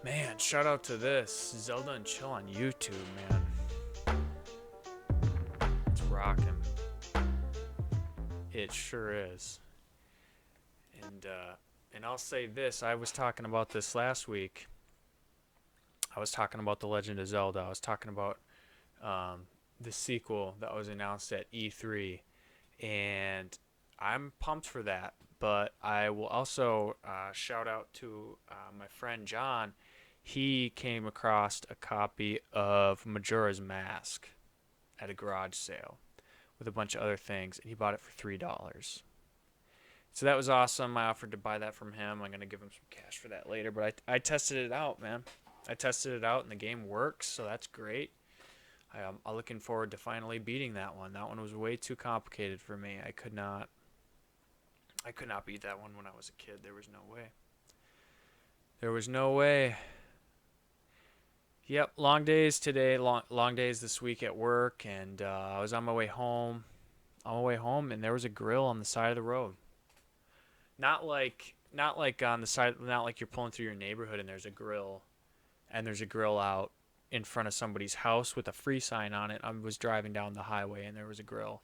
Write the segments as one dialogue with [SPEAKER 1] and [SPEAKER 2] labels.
[SPEAKER 1] Man, shout out to this Zelda and Chill on YouTube, man. It's rocking. It sure is. And I'll say this: I was talking about this last week. I was talking about The Legend of Zelda. I was talking about the sequel that was announced at E3, and I'm pumped for that. But I will also shout out to my friend John. He came across a copy of Majora's Mask at a garage sale with a bunch of other things, and he bought it for $3. So that was awesome. I offered to buy that from him. I'm gonna give him some cash for that later. But I tested it out, man. I tested it out, and the game works, so that's great. I'm looking forward to finally beating that one. That one was way too complicated for me. I could not beat that one when I was a kid. There was no way. There was no way. Yep, long days today, long days this week at work, and I was on my way home. And there was a grill on the side of the road. Not like on the side, not like you're pulling through your neighborhood and there's a grill out in front of somebody's house with a free sign on it. I was driving down the highway and there was a grill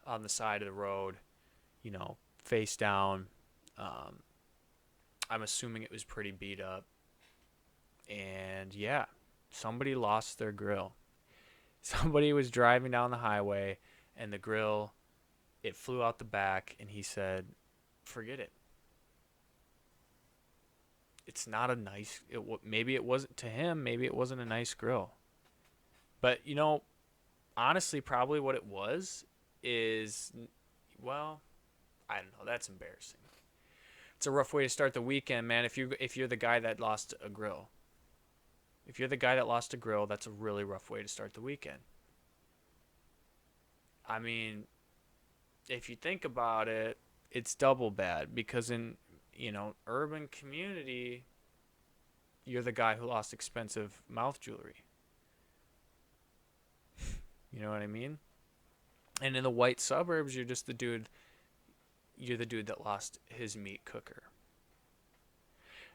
[SPEAKER 1] on the side of the road, face down. Um, I'm assuming it was pretty beat up. And yeah, somebody lost their grill. Somebody was driving down the highway and the grill, it flew out the back, and he said, forget it. It's not a nice, maybe it wasn't to him, maybe it wasn't a nice grill. But, honestly, probably what it was is, well, I don't know. That's embarrassing. It's a rough way to start the weekend, man. If you're the guy that lost a grill, that's a really rough way to start the weekend. I mean, if you think about it, it's double bad because in urban community, you're the guy who lost expensive mouth jewelry. You know what I mean? And in the white suburbs, you're just the dude. You're the dude that lost his meat cooker.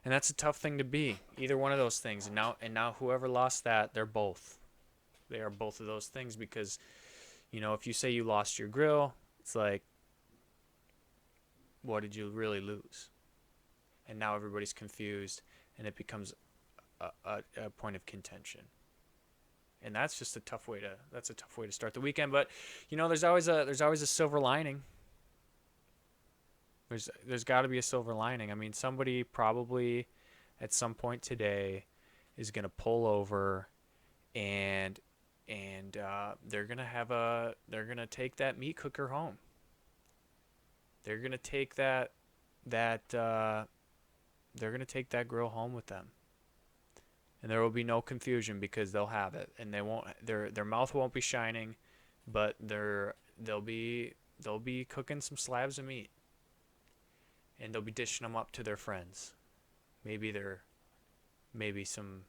[SPEAKER 1] And that's a tough thing to be. Either one of those things. And now whoever lost that, they're both. They are both of those things because, if you say you lost your grill, it's like, what did you really lose? And now everybody's confused, and it becomes a point of contention. And that's just a tough way to start the weekend. But there's always a silver lining. There's got to be a silver lining. I mean, somebody probably at some point today is gonna pull over, and they're gonna take that meat cooker home. They're gonna take that they're gonna take that grill home with them, and there will be no confusion because they'll have it, and their mouth won't be shining, but they'll be cooking some slabs of meat, and they'll be dishing them up to their friends. Maybe some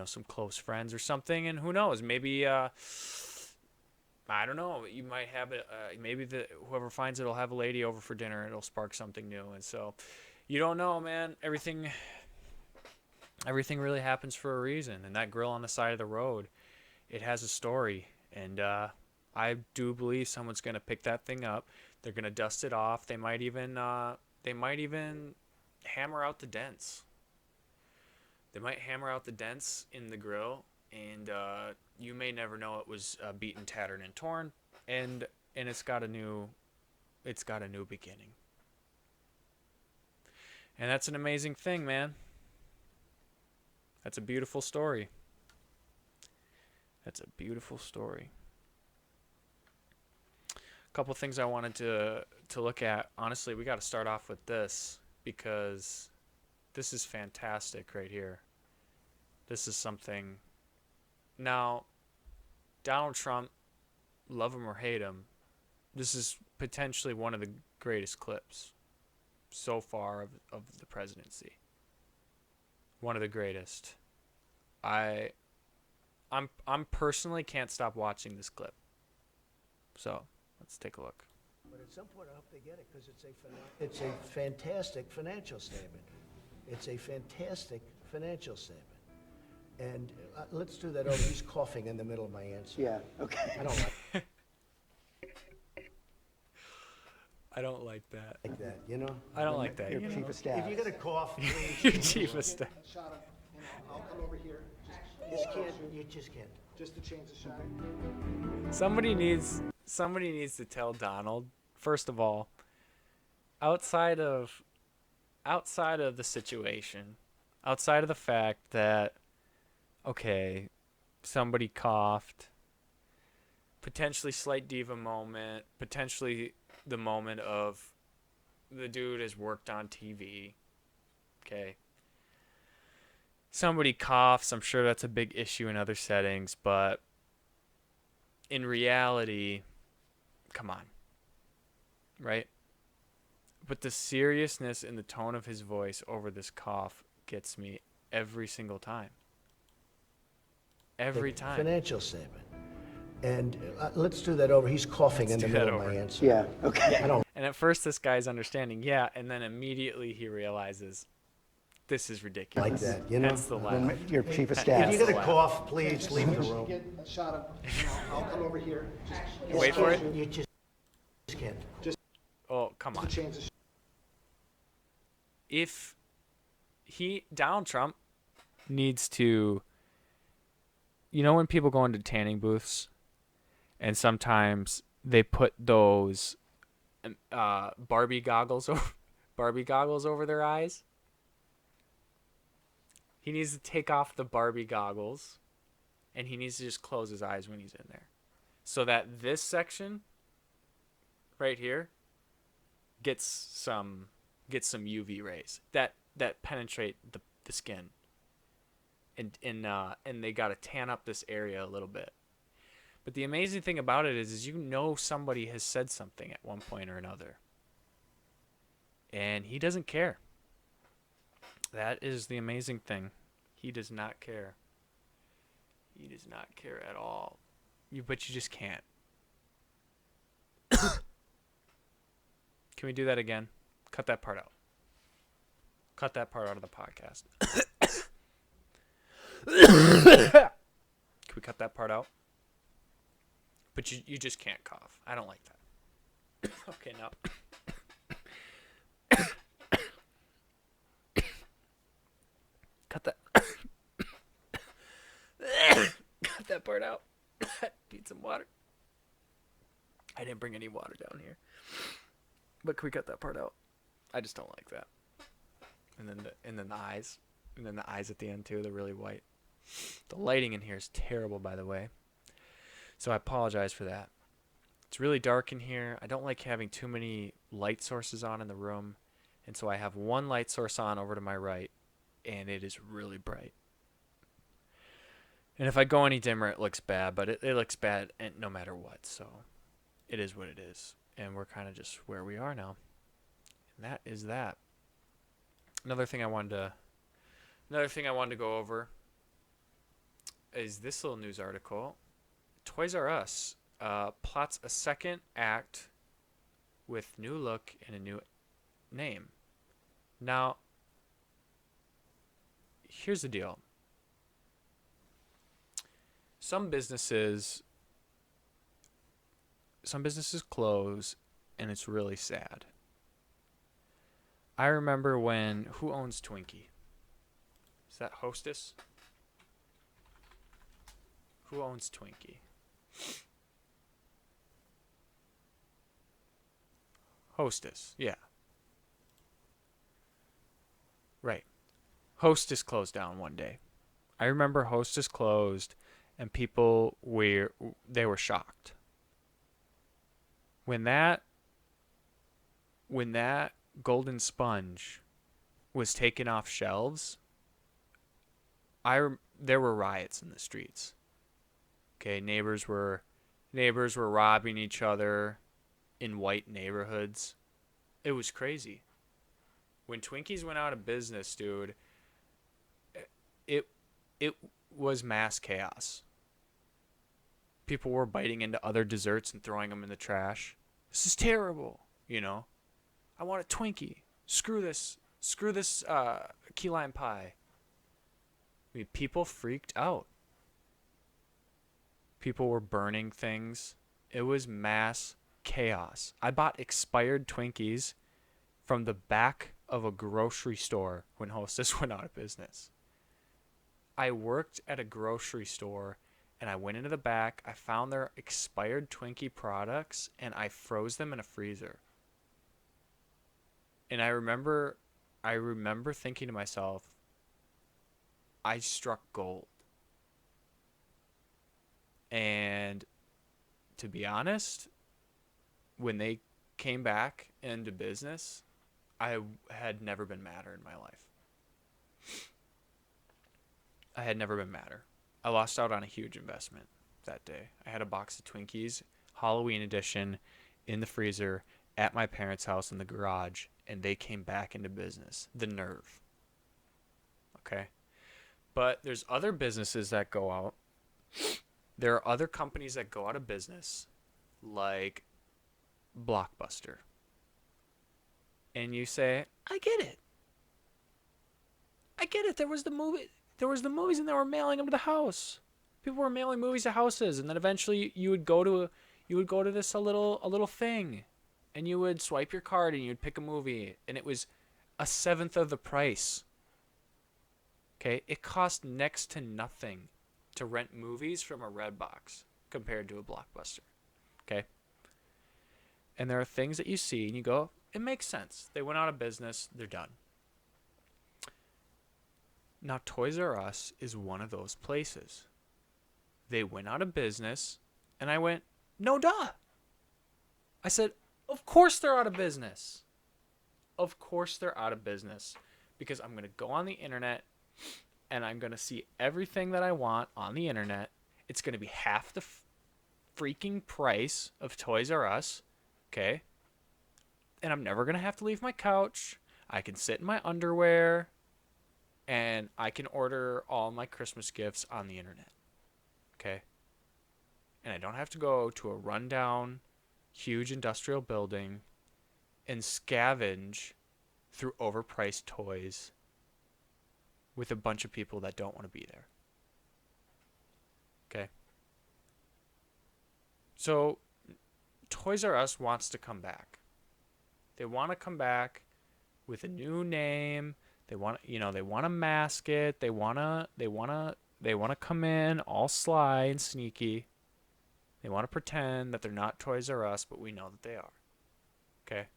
[SPEAKER 1] some close friends or something, and who knows? Maybe I don't know. You might have it. Maybe whoever finds it will have a lady over for dinner. It'll spark something new, and so you don't know, man. Everything really happens for a reason, and that grill on the side of the road, it has a story, and I do believe someone's gonna pick that thing up. They're gonna dust it off. They might even hammer out the dents. They might hammer out the dents in the grill, and you may never know it was beaten, tattered, and torn, and it's got a new beginning, and that's an amazing thing, man. That's a beautiful story. That's a beautiful story. A couple things I wanted to look at. Honestly, we got to start off with this because this is fantastic right here. This is something. Now, Donald Trump, love him or hate him, this is potentially one of the greatest clips so far of the presidency. One of the greatest. I'm personally can't stop watching this clip. So let's take a look.
[SPEAKER 2] But at some point, I hope they get it because it's a fantastic financial statement. It's a fantastic financial statement. And let's do that over. He's coughing in the middle of my answer.
[SPEAKER 3] Yeah, okay.
[SPEAKER 2] I don't
[SPEAKER 1] I don't like that.
[SPEAKER 2] like that, you know?
[SPEAKER 1] I don't like that.
[SPEAKER 3] Your
[SPEAKER 1] You
[SPEAKER 3] chief
[SPEAKER 1] know?
[SPEAKER 3] of staff.
[SPEAKER 2] If you're gonna cough, please.
[SPEAKER 1] Your chief of staff.
[SPEAKER 3] Shot of, I'll come over here.
[SPEAKER 2] You just can't.
[SPEAKER 3] Just to change the shot.
[SPEAKER 1] Somebody needs to tell Donald, first of all, outside of the situation, outside of the fact that, okay, somebody coughed, potentially slight diva moment, potentially the moment of the dude has worked on TV, okay. Somebody coughs, I'm sure that's a big issue in other settings, but in reality, come on, right? But the seriousness in the tone of his voice over this cough gets me every single time. Every time.
[SPEAKER 2] Financial statement. And let's do that over. He's coughing in the middle of my answer.
[SPEAKER 3] Yeah, okay.
[SPEAKER 2] I don't
[SPEAKER 1] And at first this guy's understanding, yeah, and then immediately he realizes this is ridiculous.
[SPEAKER 2] like that, you know?
[SPEAKER 1] That's the laugh.
[SPEAKER 3] Your chief of
[SPEAKER 2] If
[SPEAKER 3] staff.
[SPEAKER 2] you're gonna cough, please leave the room.
[SPEAKER 3] Get a shot of, I'll come over here.
[SPEAKER 1] Wait for it.
[SPEAKER 2] You just can't.
[SPEAKER 1] Oh, come on.
[SPEAKER 3] Change the shot.
[SPEAKER 1] If Donald Trump needs to, you know, when people go into tanning booths and sometimes they put those Barbie goggles over their eyes. He needs to take off the Barbie goggles and he needs to just close his eyes when he's in there, so that this section right here gets some UV rays that penetrate the skin, and they got to tan up this area a little bit. But the amazing thing about it is you know somebody has said something at one point or another, and he doesn't care. That is the amazing thing. He does not care. He does not care at all. But you just can't. Can we do that again? Cut that part out. Cut that part out of the podcast. Can we cut that part out? But you just can't cough. I don't like that. Okay, now. Cut that. Cut that part out. Need some water. I didn't bring any water down here. But can we cut that part out? I just don't like that. And then the eyes. And then the eyes at the end too, they're really white. The lighting in here is terrible, by the way. So I apologize for that. It's really dark in here. I don't like having too many light sources on in the room. And so I have one light source on over to my right, and it is really bright. And if I go any dimmer, it looks bad, but it looks bad no matter what. So it is what it is. And we're kind of just where we are now. And that is that. Another thing I wanted to go over is this little news article. Toys R Us plots a second act with new look and a new name. Now, here's the deal. Some businesses close, and it's really sad. I remember who owns Twinkie? Is that Hostess? Who owns Twinkie? Hostess, yeah. Right. Hostess closed down one day. I remember Hostess closed, and people were shocked. When that golden sponge was taken off shelves, there were riots in the streets. Okay, neighbors were robbing each other in white neighborhoods. It was crazy. When Twinkies went out of business, dude, it was mass chaos. People were biting into other desserts and throwing them in the trash. This is terrible, you know. I want a Twinkie. Screw this Screw this key lime pie. I mean, people freaked out. People were burning things. It was mass chaos. I bought expired Twinkies from the back of a grocery store when Hostess went out of business. I worked at a grocery store and I went into the back. I found their expired Twinkie products and I froze them in a freezer. And I remember thinking to myself, I struck gold. And to be honest, when they came back into business, I had never been madder in my life. I had never been madder. I lost out on a huge investment that day. I had a box of Twinkies, Halloween edition, in the freezer at my parents' house in the garage, and they came back into business. The nerve. Okay? But there's other businesses that go out. There are other companies that go out of business, like Blockbuster. And you say, I get it. I get it. There was the movies and they were mailing them to the house. People were mailing movies to houses, and then eventually you would go to this a little thing, and you would swipe your card and you'd pick a movie, and it was a seventh of the price. Okay? It cost next to nothing to rent movies from a Redbox compared to a Blockbuster. Okay? And there are things that you see and you go, it makes sense. They went out of business. They're done. Now, Toys R Us is one of those places. They went out of business, and I went, no duh. I said, of course they're out of business. Of course they're out of business, because I'm going to go on the internet, and I'm going to see everything that I want on the internet. It's going to be half the freaking price of Toys R Us, okay? And I'm never going to have to leave my couch. I can sit in my underwear, and I can order all my Christmas gifts on the internet, okay? And I don't have to go to a rundown, huge industrial building and scavenge through overpriced toys with a bunch of people that don't want to be there. Okay? So, Toys R Us wants to come back. They want to come back with a new name. They want to mask it. They want to come in all sly and sneaky. They want to pretend that they're not Toys R Us, but we know that they are. Okay?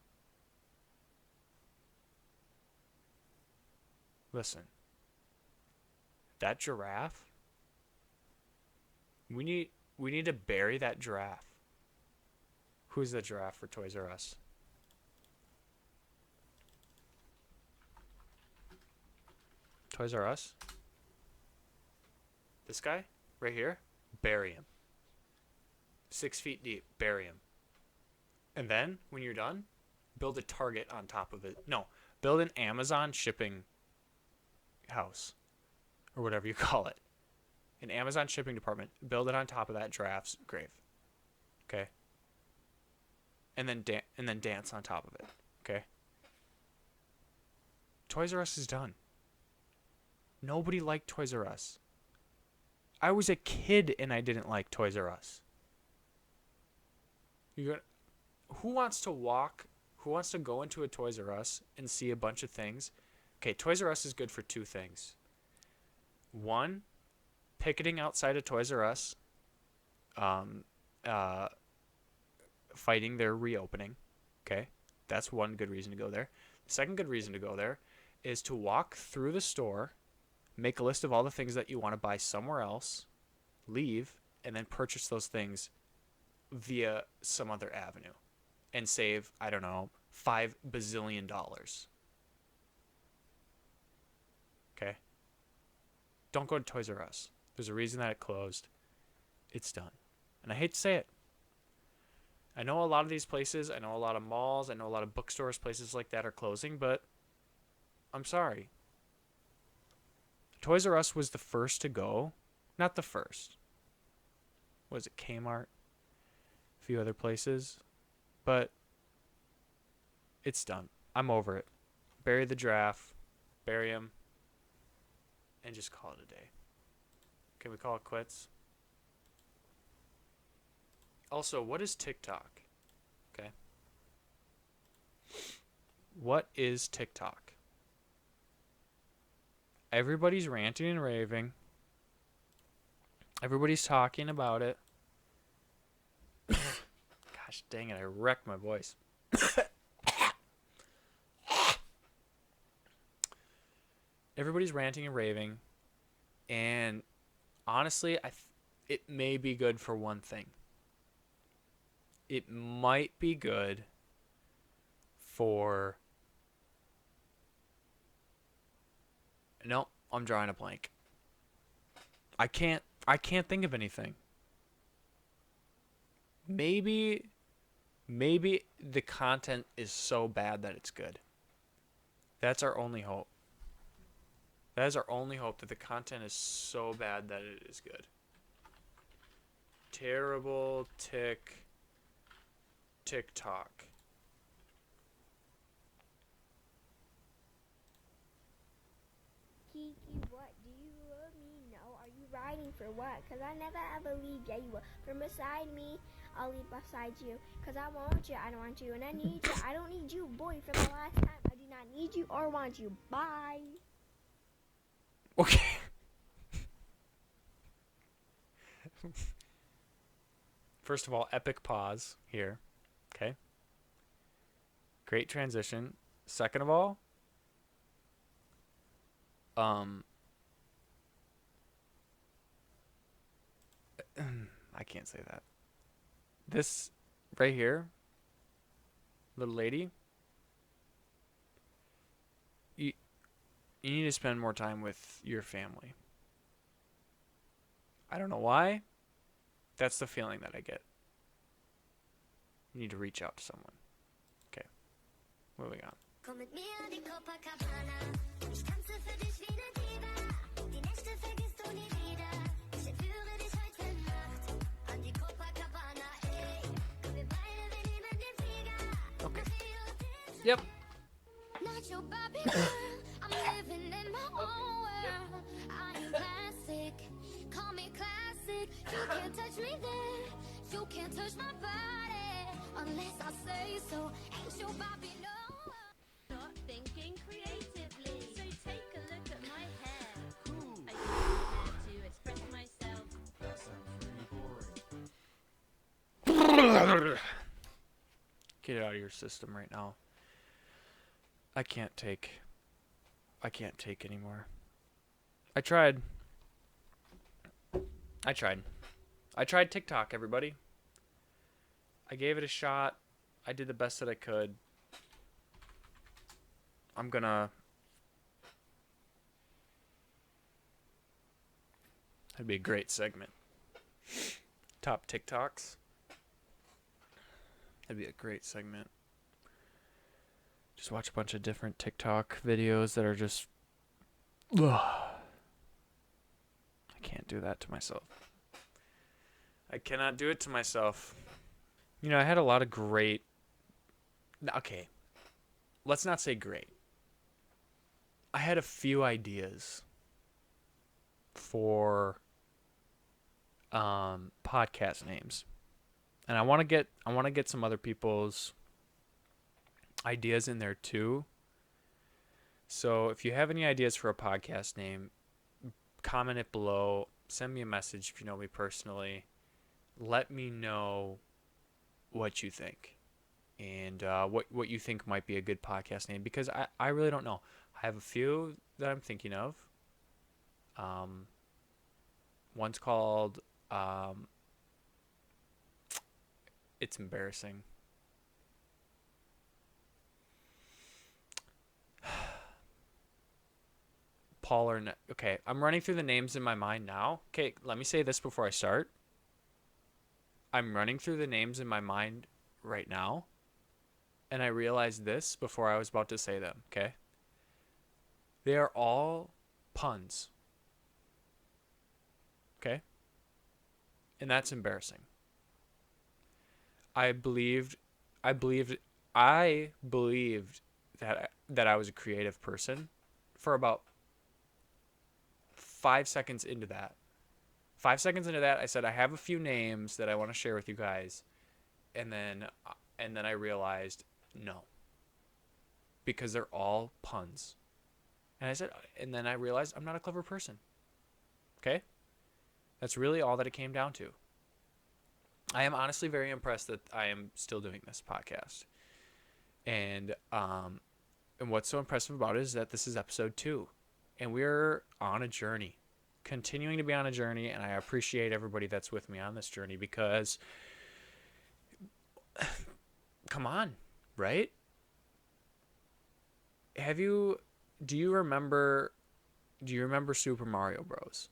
[SPEAKER 1] Listen. That giraffe, we need to bury that giraffe. Who's the giraffe for Toys R Us? Toys R Us? This guy? Right here? Bury him. 6 feet deep. Bury him. And then, when you're done, build a Target on top of it. No, build an Amazon shipping house. Or whatever you call it. An Amazon shipping department. Build it on top of that giraffe's grave. Okay? And then dance on top of it. Okay? Toys R Us is done. Nobody liked Toys R Us. I was a kid and I didn't like Toys R Us. Who wants to go into a Toys R Us and see a bunch of things? Okay, Toys R Us is good for two things. One, picketing outside of Toys R Us, fighting their reopening. Okay, that's one good reason to go there. The second good reason to go there is to walk through the store, make a list of all the things that you want to buy somewhere else, leave, and then purchase those things via some other avenue and save, I don't know, $5 bazillion. Okay? Don't go to Toys R Us. There's a reason that it closed. It's done. And I hate to say it. I know a lot of these places, I know a lot of malls, I know a lot of bookstores, places like that are closing, but I'm sorry. Toys R Us was the first to go. Not the first. Was it Kmart? A few other places. But it's done. I'm over it. bury the giraffe, bury him, and just call it a day. Can we call it quits? Also, what is TikTok? Okay. What is TikTok? Everybody's ranting and raving. Everybody's talking about it. Gosh dang it, I wrecked my voice. Everybody's ranting and raving. And honestly, it may be good for one thing. It might be good for... No, I'm drawing a blank. I can't think of anything. Maybe the content is so bad that it's good. That's our only hope. That is our only hope, that the content is so bad that it is good. Terrible TikTok.
[SPEAKER 4] Kiki, what? Do you love me? No. Are you riding for what? Cause I never ever leave. Yeah, you will. From beside me, I'll leave beside you. Cause I want you, I don't want you. And I need you, I don't need you. Boy, for the last time, I do not need you or want you. Bye.
[SPEAKER 1] Okay. First of all, epic pause here. Okay. Great transition. Second of all, I can't say that. This right here, little lady, you need to spend more time with your family. I don't know why. That's the feeling that I get. You need to reach out to someone. Okay. Moving on.
[SPEAKER 5] Komm mit mir an die Copacabana. Ich tanze für dich wie ne Diva. Die Nächte vergisst du nie wieder. Ich entführe dich heute Nacht an die Copacabana. Ey, komm wir beide, wir nehmen den Flieger.
[SPEAKER 1] Okay.
[SPEAKER 5] Nach Rio de
[SPEAKER 1] Yep.
[SPEAKER 5] Not your Barbie girl. I'm living in my own world. I am classic. Call me classic. You can't touch me there. You can't touch my body unless I say so. Ain't your Barbie no.
[SPEAKER 6] Not thinking creatively. So take a look at my hair. I use my hair to express myself.
[SPEAKER 7] That sounds really boring.
[SPEAKER 1] Get it out of your system right now. I can't take anymore. I tried TikTok, everybody. I gave it a shot. I did the best that I could. That'd be a great segment. Top TikToks. That'd be a great segment. Just watch a bunch of different TikTok videos that are just... Ugh. I can't do that to myself. I cannot do it to myself. You know, I had a lot of great... Okay. Let's not say great. I had a few ideas for podcast names. And I want to get some other people's ideas in there too. So if you have any ideas for a podcast name, comment it below. Send me a message if you know me personally. Let me know what you think and what you think might be a good podcast name, because I really don't know. I have a few that I'm thinking of. One's called it's embarrassing. Paul or okay, I'm running through the names in my mind now. Okay, let me say this before I start. I'm running through the names in my mind right now, and I realized this before I was about to say them, okay? They are all puns. Okay? And that's embarrassing. I believed that that I was a creative person for about 5 seconds into that. 5 seconds into that, I said I have a few names that I want to share with you guys, and then I realized no, because they're all puns. And then I realized I'm not a clever person. Okay? That's really all that it came down to. I am honestly very impressed that I am still doing this podcast. And what's so impressive about it is that this is episode 2. And we're on a journey. Continuing to be on a journey, and I appreciate everybody that's with me on this journey because come on, right? Do you remember Super Mario Bros?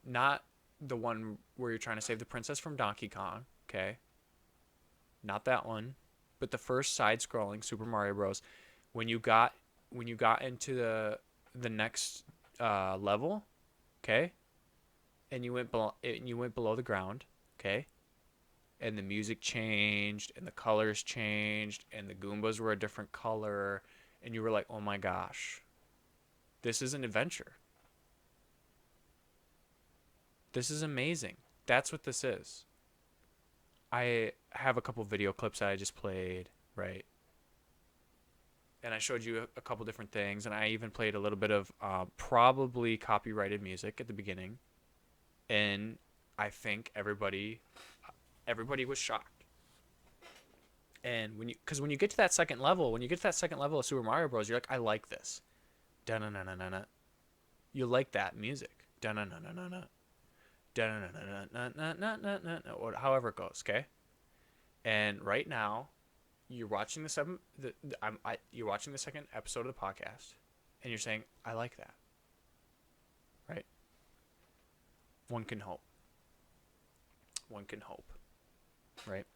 [SPEAKER 1] Not the one where you're trying to save the princess from Donkey Kong, okay? Not that one, but the first side-scrolling Super Mario Bros. When you got into the next level, okay? And you went below the ground, okay? And the music changed, and the colors changed, and the Goombas were a different color, and you were like, "Oh my gosh, this is an adventure. This is amazing." That's what this is. I have a couple video clips that I just played, right? And I showed you a couple different things, and I even played a little bit of probably copyrighted music at the beginning, and I think everybody was shocked. And when you get to that second level, of Super Mario Bros, you're like, I like this. Da-na-na-na-na-na. You like that music. Da-na-na-na-na-na. Da-na-na-na-na-na-na-na-na. However it goes, okay? And right now, you're watching you're watching the second episode of the podcast, and you're saying, I like that. Right? One can hope. Right?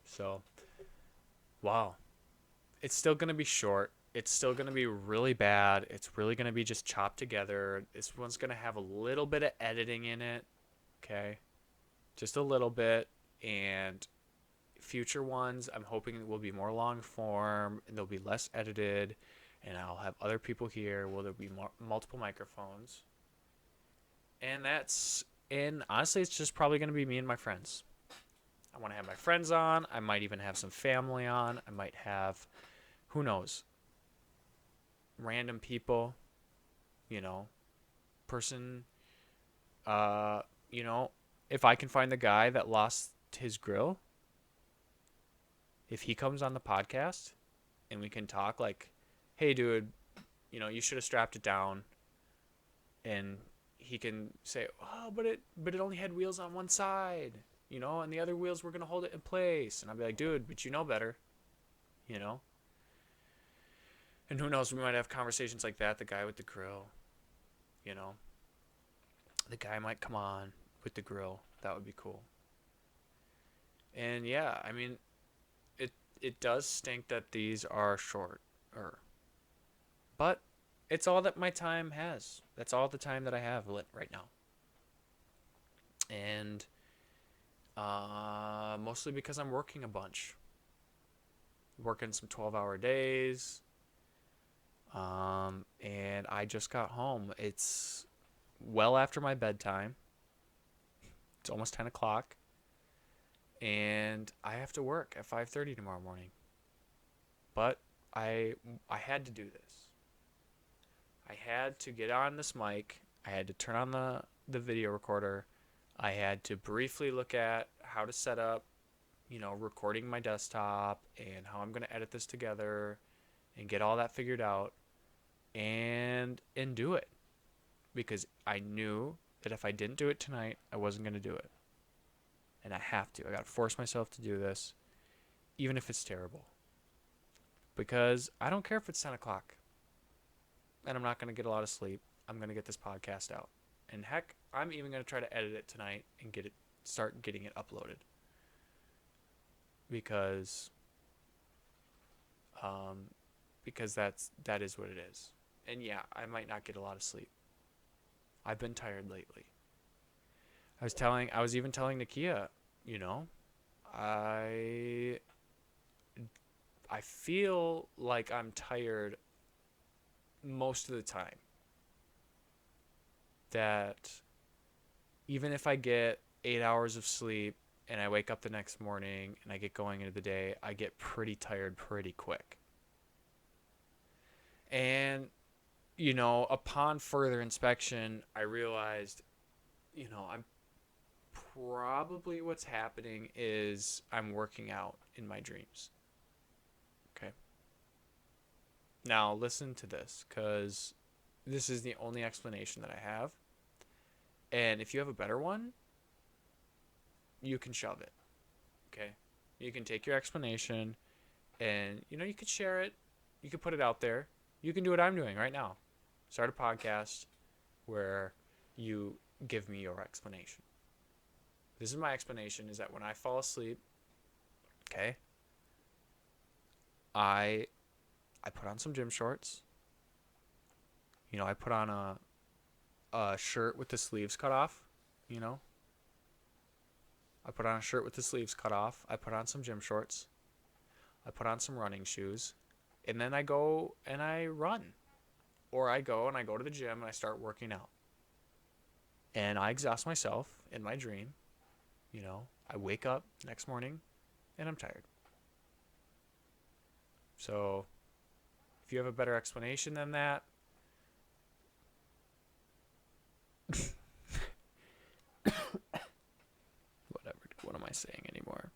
[SPEAKER 1] So, wow. It's still going to be short. It's still going to be really bad. It's really going to be just chopped together. This one's going to have a little bit of editing in it. Okay? Just a little bit. And future ones, I'm hoping will be more long form, and they'll be less edited. And I'll have other people here. There'll be multiple microphones. And honestly, it's just probably going to be me and my friends. I want to have my friends on. I might even have some family on. I might have, who knows, random people, person, if I can find the guy that lost his grill, if he comes on the podcast and we can talk like, hey, dude, you should have strapped it down, and he can say, oh, but it only had wheels on one side, and the other wheels were going to hold it in place. And I'll be like, dude, but you know better, And who knows, we might have conversations like that. The guy with the grill, the guy might come on with the grill. That would be cool. And yeah, I mean, it does stink that these are shorter, but it's all that my time has. That's all the time that I have right now. And mostly because I'm working a bunch. Working some 12-hour days. And I just got home. It's well after my bedtime. It's almost 10 o'clock. And I have to work at 5:30 tomorrow morning. But I had to do this. I had to get on this mic. I had to turn on the video recorder. I had to briefly look at how to set up, recording my desktop and how I'm going to edit this together and get all that figured out and do it. Because I knew that if I didn't do it tonight, I wasn't going to do it. And I have to. I got to force myself to do this, even if it's terrible. Because I don't care if it's 10 o'clock. And I'm not going to get a lot of sleep. I'm going to get this podcast out. And heck, I'm even going to try to edit it tonight and start getting it uploaded. Because that is what it is. And yeah, I might not get a lot of sleep. I've been tired lately. I was even telling Nakia, I feel like I'm tired most of the time. That even if I get 8 hours of sleep and I wake up the next morning and I get going into the day, I get pretty tired pretty quick. And, upon further inspection, I realized, I'm probably what's happening is I'm working out in my dreams. Okay. Now, listen to this, because this is the only explanation that I have. And if you have a better one, you can shove it. Okay? You can take your explanation and, you could share it. You could put it out there. You can do what I'm doing right now. Start a podcast where you give me your explanation. This is my explanation, is that when I fall asleep, okay, I put on some gym shorts. I put on a shirt with the sleeves cut off, I put on a shirt with the sleeves cut off. I put on some gym shorts. I put on some running shoes. And then I go and I run. Or I go to the gym and I start working out. And I exhaust myself in my dream. I wake up next morning and I'm tired. So if you have a better explanation than that, whatever. What am I saying anymore?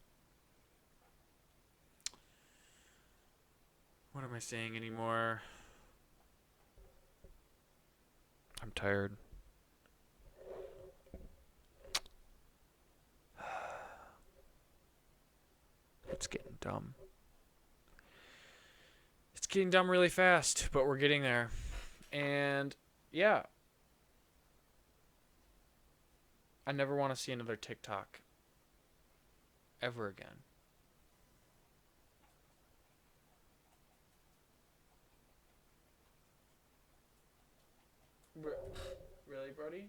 [SPEAKER 1] What am I saying anymore? I'm tired. It's getting dumb. It's getting dumb really fast, but we're getting there. And yeah. I never want to see another TikTok ever again. Really, Brody?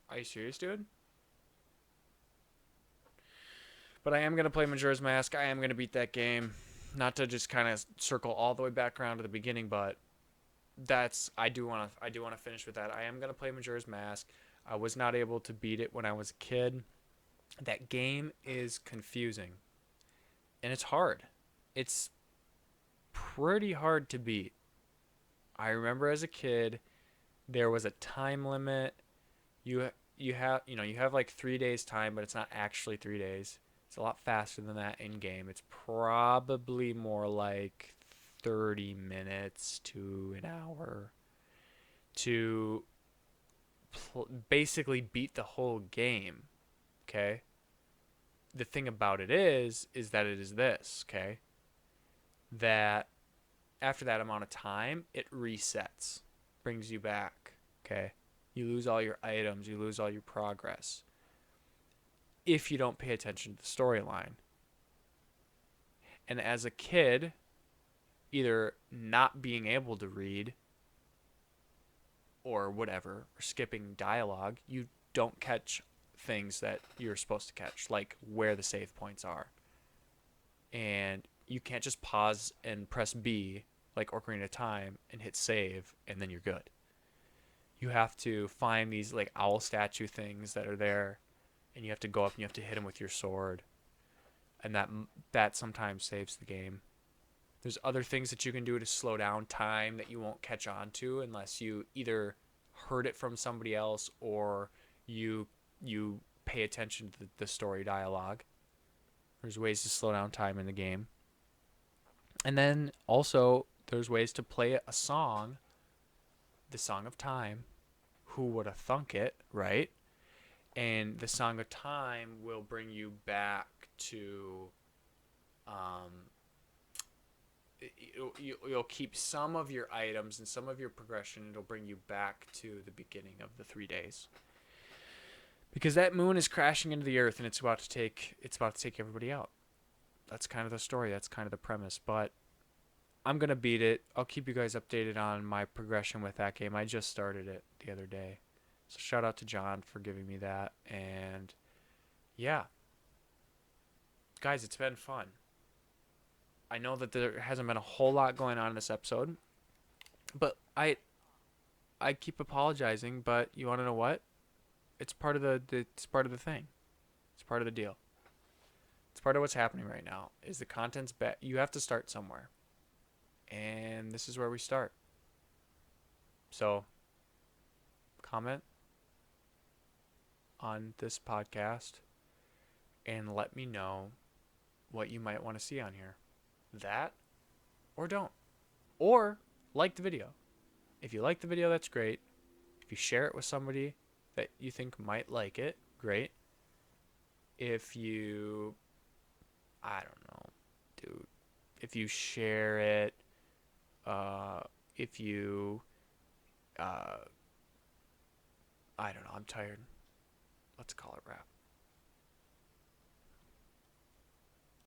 [SPEAKER 1] Are you serious, dude? But I am going to play Majora's Mask. I am going to beat that game. Not to just kind of circle all the way back around to the beginning, but I do want to finish with that. I am going to play Majora's Mask. I was not able to beat it when I was a kid. That game is confusing. And it's hard. It's pretty hard to beat. I remember as a kid, there was a time limit. You have like 3 days time, but it's not actually 3 days. It's a lot faster than that in game. It's probably more like 30 minutes to an hour to basically beat the whole game. Okay? The thing about it is that it is this, okay? That after that amount of time, it resets, brings you back, okay? You lose all your items, you lose all your progress if you don't pay attention to the storyline. And as a kid, either not being able to read or whatever, or skipping dialogue, you don't catch things that you're supposed to catch, like where the save points are. And you can't just pause and press B like Ocarina of Time and hit save and then you're good. You have to find these like owl statue things that are there, and you have to go up and you have to hit them with your sword, and that sometimes saves the game. There's other things that you can do to slow down time that you won't catch on to unless you either heard it from somebody else or you pay attention to the story dialogue. There's ways to slow down time in the game. And then also there's ways to play a song, the Song of Time. Who would have thunk it, right? And the Song of Time will bring you back to you'll keep some of your items and some of your progression. It'll bring you back to the beginning of the 3 days, because that moon is crashing into the earth and it's about to take everybody out. That's kind of the story. That's kind of the premise. But I'm gonna beat it. I'll keep you guys updated on my progression with that game. I just started it the other day, so shout out to John for giving me that. And yeah, guys, it's been fun. I know that there hasn't been a whole lot going on in this episode, but I keep apologizing. But you want to know what? It's part of it's part of the thing. It's part of the deal. It's part of what's happening right now. Is the content's you have to start somewhere, and this is where we start. So, comment on this podcast and let me know what you might want to see on here. That or don't. Or like the video. If you like the video, that's great. If you share it with somebody that you think might like it, great. If you, I don't know, dude. If you share it, if you, I don't know, I'm tired. Let's call it wrap.